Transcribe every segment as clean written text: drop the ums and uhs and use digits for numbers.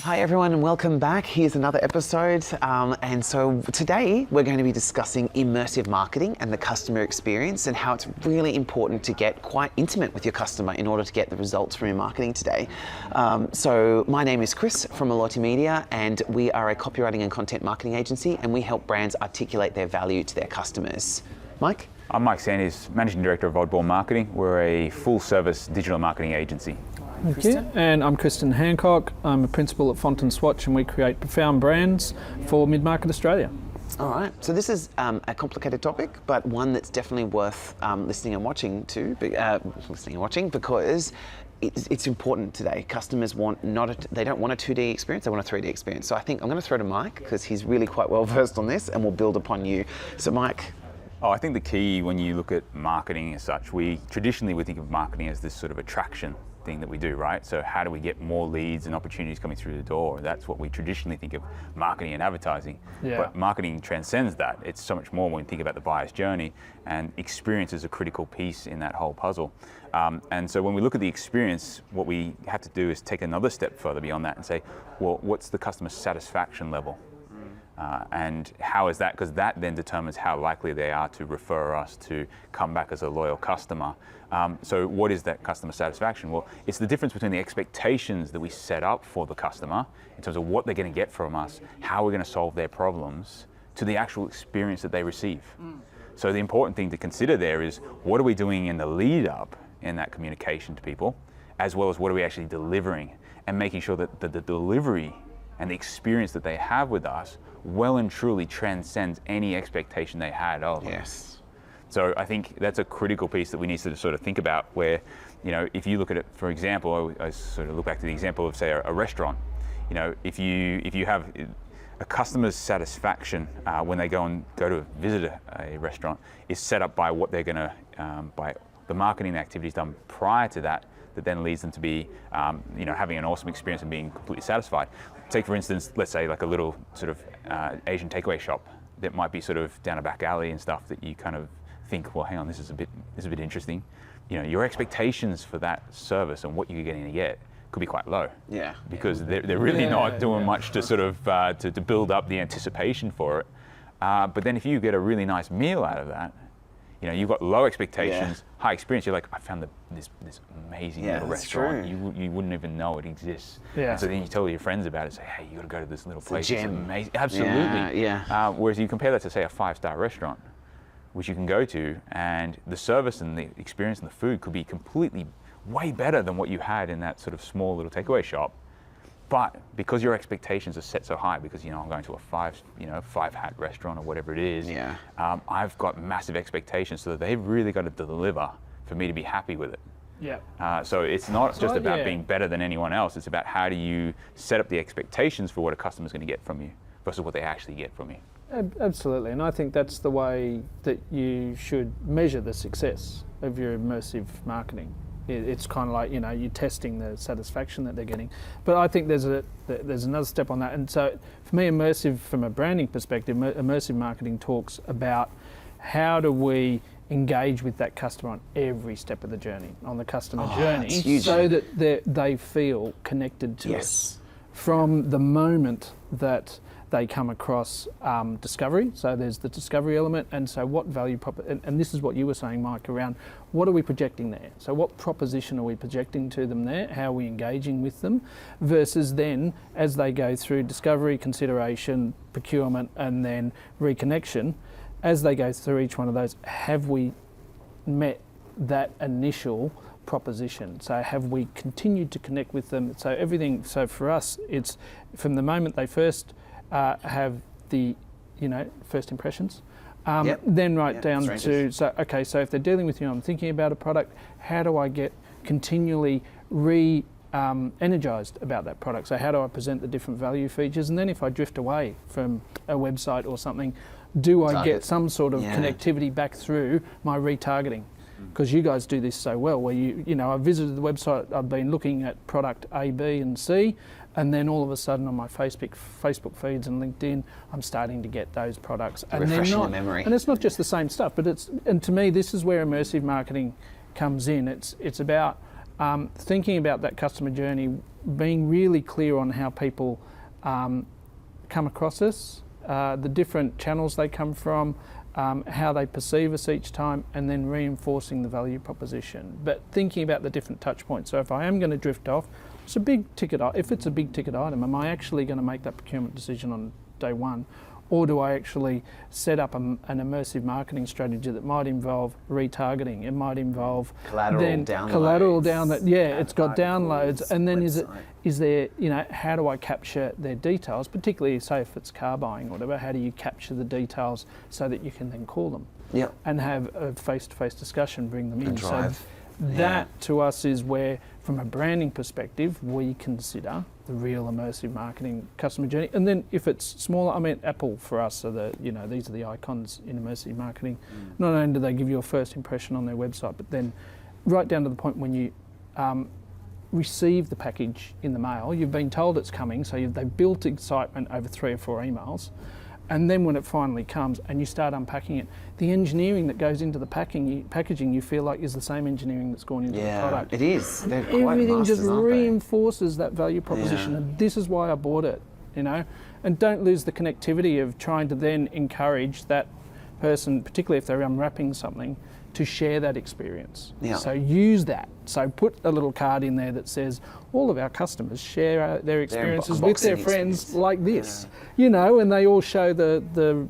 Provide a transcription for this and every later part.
Hi everyone and welcome back. Here's another episode. And so today we're going to be discussing immersive marketing and the customer experience and how it's really important to get quite intimate with your customer in order to get the results from your marketing today. So my name is Chris from Melotti Media, and we are a copywriting and content marketing agency, and we help brands articulate their value to their customers. Mike? I'm Mike Sanders, Managing Director of Oddball Marketing. We're a full-service digital marketing agency. Thank you. And I'm Kristen Hancock. I'm a principal at Font & Swatch, and we create profound brands for mid-market Australia. All right, so this is a complicated topic, but one that's definitely worth listening and watching because it's important today. Customers want they don't want a 2D experience, they want a 3D experience. So I think I'm going to throw to Mike because he's really quite well versed on this, and we'll build upon you. So Mike. I think the key when you look at marketing as such, we traditionally think of marketing as this sort of attraction thing that we do, right? So how do we get more leads and opportunities coming through the door? That's what we traditionally think of marketing and advertising. Yeah. But marketing transcends that. It's so much more when we think about the buyer's journey, and experience is a critical piece in that whole puzzle. And so when we look at the experience, what we have to do is take another step further beyond that and say, well, what's the customer satisfaction level? And how is that? Because that then determines how likely they are to refer us to come back as a loyal customer. So what is that customer satisfaction? Well, it's the difference between the expectations that we set up for the customer in terms of what they're going to get from us, how we're going to solve their problems, to the actual experience that they receive. So the important thing to consider there is, what are we doing in the lead up in that communication to people, as well as what are we actually delivering, and making sure that the delivery and the experience that they have with us well and truly transcends any expectation they had of us. Yes. So I think that's a critical piece that we need to sort of think about, where, you know, if you look at it, for example, I sort of look back to the example of, say, a restaurant. You know, if you have a customer's satisfaction when they go to visit a restaurant is set up by what they're going to, by the marketing activities done prior to that then leads them to be, having an awesome experience and being completely satisfied. Take, for instance, let's say like a little sort of Asian takeaway shop that might be sort of down a back alley and stuff that you kind of think, well, hang on, this is a bit interesting. You know, your expectations for that service and what you're getting to get could be quite low. Yeah. Because they're really not doing much to sort of to build up the anticipation for it. But then if you get a really nice meal out of that, you know, you've got low expectations, high experience. You're like, I found this amazing little restaurant. You wouldn't even know it exists. Yeah. And so then you tell your friends about it. Say, hey, you got to go to this little place. It's amazing. Absolutely. Yeah. Whereas you compare that to, say, a 5-star restaurant, which you can go to, and the service and the experience and the food could be completely way better than what you had in that sort of small little takeaway shop. But because your expectations are set so high, because, you know, I'm going to a five-hat restaurant or whatever it is, I've got massive expectations, so that they've really got to deliver for me to be happy with it. Yeah. So it's not just about being better than anyone else. It's about how do you set up the expectations for what a customer's going to get from you versus what they actually get from you. Absolutely, and I think that's the way that you should measure the success of your immersive marketing. It's kind of like, you know, you're testing the satisfaction that they're getting. But I think there's another step on that. And so for me, immersive, from a branding perspective, immersive marketing talks about how do we engage with that customer on every step of the journey, on the customer journey, so that they feel connected to us from the moment that they come across discovery. So there's the discovery element, and so what value and this is what you were saying, Mike, around what are we projecting there? So what proposition are we projecting to them there? How are we engaging with them? Versus then, as they go through discovery, consideration, procurement, and then reconnection, as they go through each one of those, have we met that initial proposition? So have we continued to connect with them? So everything, so for us, it's from the moment they first have the, first impressions, then down to, so if they're dealing with you, I'm thinking about a product, how do I get continually energized about that product? So how do I present the different value features? And then if I drift away from a website or something, do I get some sort of connectivity back through my retargeting? Because you guys do this so well, where I visited the website, I've been looking at product A, B, and C, and then all of a sudden on my Facebook feeds and LinkedIn, I'm starting to get those products. And refreshing the memory. And it's not just the same stuff, but and to me, this is where immersive marketing comes in. It's about thinking about that customer journey being really clear on how people come across us, the different channels they come from, how they perceive us each time, and then reinforcing the value proposition. But thinking about the different touch points. So if I am going to drift off, if it's a big ticket item, am I actually going to make that procurement decision on day one? Or do I actually set up an immersive marketing strategy that might involve retargeting? It might involve collateral download. Yeah, it's got downloads, and then is there, how do I capture their details? Particularly, say if it's car buying or whatever, how do you capture the details so that you can then call them? Yep. And have a face-to-face discussion, bring them in. And drive. So that to us is where, from a branding perspective, we consider the real immersive marketing customer journey. And then if it's smaller, Apple for us are these are the icons in immersive marketing. Not only do they give you a first impression on their website, but then right down to the point when you receive the package in the mail, you've been told it's coming, so they've built excitement over 3 or 4 emails. And then when it finally comes and you start unpacking it, the engineering that goes into the packaging, you feel like is the same engineering that's gone into the product. It is. They're quite Everything masters, just aren't they? reinforces that value proposition, and this is why I bought it, And don't lose the connectivity of trying to then encourage that person, particularly if they're unwrapping something, to share that experience. Yeah. So use that. So put a little card in there that says, all of our customers share their experiences with their friends like this, and they all show the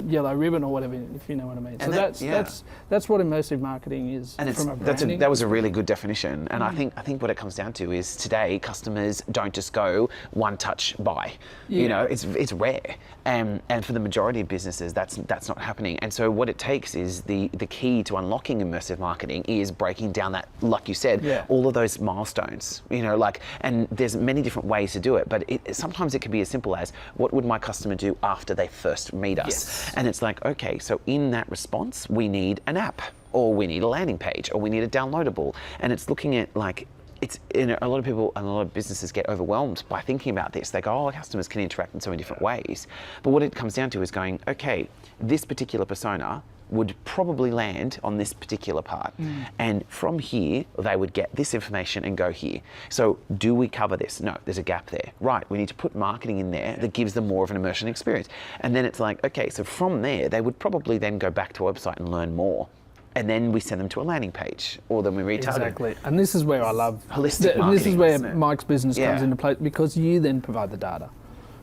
yellow ribbon or whatever, if you know what I mean. And that's what immersive marketing is. And from a branding. that was a really good definition. And I think what it comes down to is today customers don't just go one touch buy. It's rare, and for the majority of businesses that's not happening. And so what it takes is the key to unlocking immersive marketing is breaking down that, like you said, all of those milestones. And there's many different ways to do it, but sometimes it can be as simple as, what would my customer do after they first meet us? Yes. And it's like, okay, so in that response, we need an app, or we need a landing page, or we need a downloadable. And it's looking at a lot of people and a lot of businesses get overwhelmed by thinking about this. They go, customers can interact in so many different ways. But what it comes down to is going, okay, this particular persona would probably land on this particular part. And from here, they would get this information and go here. So do we cover this? No, there's a gap there. Right, we need to put marketing in there that gives them more of an immersion experience. And then it's like, okay, so from there, they would probably then go back to a website and learn more. And then we send them to a landing page, or then we retarget. Exactly. And this is where I love holistic marketing. And this is where Mike's business comes into play, because you then provide the data.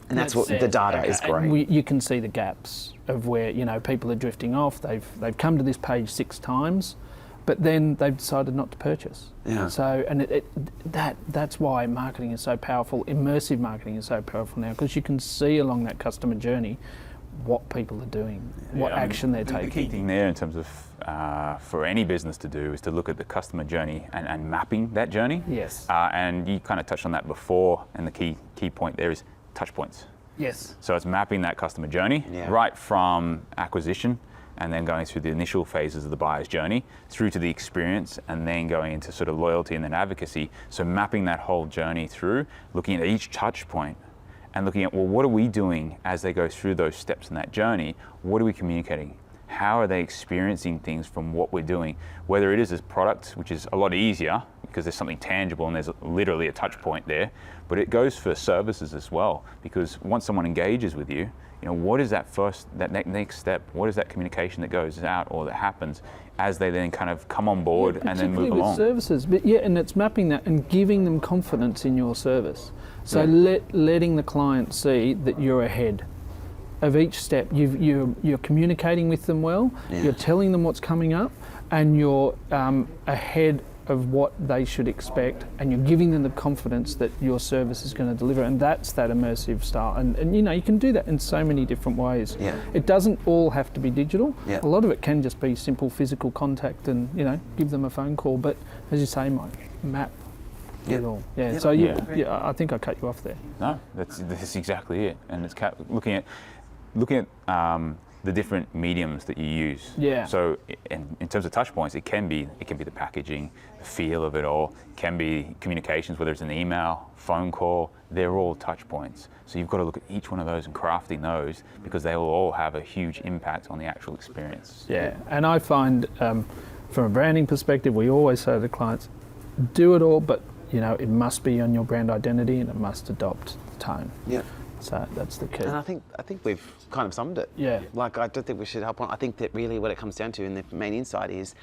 And that's what the data is great. You can see the gaps of where people are drifting off. They've come to this page 6 times, but then they've decided not to purchase. Yeah. So that's why marketing is so powerful. Immersive marketing is so powerful now, because you can see along that customer journey what people are doing, what action they're taking. The key thing there in terms of for any business to do is to look at the customer journey and mapping that journey. Yes. And you kind of touched on that before, and the key point there is touch points. Yes. So it's mapping that customer journey right from acquisition, and then going through the initial phases of the buyer's journey through to the experience, and then going into sort of loyalty and then advocacy. So mapping that whole journey through, looking at each touch point and looking at, well, what are we doing as they go through those steps in that journey? What are we communicating? How are they experiencing things from what we're doing? Whether it is a product, which is a lot easier because there's something tangible and there's literally a touch point there, but it goes for services as well, because once someone engages with you, what is that next step? What is that communication that goes out or that happens as they then kind of come on board and then move along? With services, but and it's mapping that and giving them confidence in your service. So letting the client see that you're ahead of each step. You're communicating with them well, you're telling them what's coming up, and you're ahead of what they should expect, and you're giving them the confidence that your service is going to deliver, and that's that immersive style. And you can do that in so many different ways. Yeah. It doesn't all have to be digital. Yeah. A lot of it can just be simple physical contact and give them a phone call. But as you say, Mike, map it all. Yeah. So I think I cut you off there. No, that's exactly it. And it's looking at the different mediums that you use. Yeah. So in terms of touch points, it can be the packaging, the feel of it all. It can be communications, whether it's an email, phone call. They're all touch points. So you've got to look at each one of those and crafting those, because they will all have a huge impact on the actual experience. Yeah. And I find from a branding perspective, we always say to the clients, do it all, but it must be on your brand identity and it must adopt the tone. Yeah. So that's the key. And I think we've kind of summed it. Yeah. Like, I don't think we should help on. I think that really what it comes down to, and the main insight is,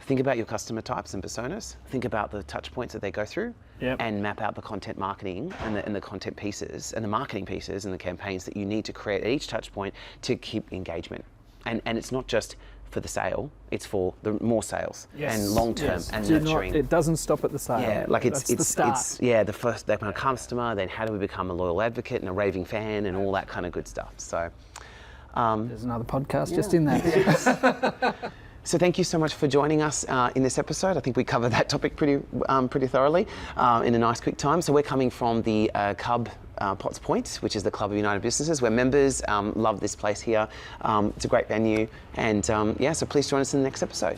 think about your customer types and personas. Think about the touch points that they go through, Yep. and map out the content marketing and the content pieces and the marketing pieces and the campaigns that you need to create at each touch point to keep engagement. And it's not just for the sale; it's for the more sales and long term and nurturing. It doesn't stop at the sale. Yeah, like That's the start. the first they become a customer, then how do we become a loyal advocate and a raving fan and all that kind of good stuff. So There's another podcast just in that. So thank you so much for joining us in this episode. I think we covered that topic pretty thoroughly in a nice quick time. So we're coming from the Cub Potts Point, which is the Club of United Businesses, where members love this place here. It's a great venue, and so please join us in the next episode.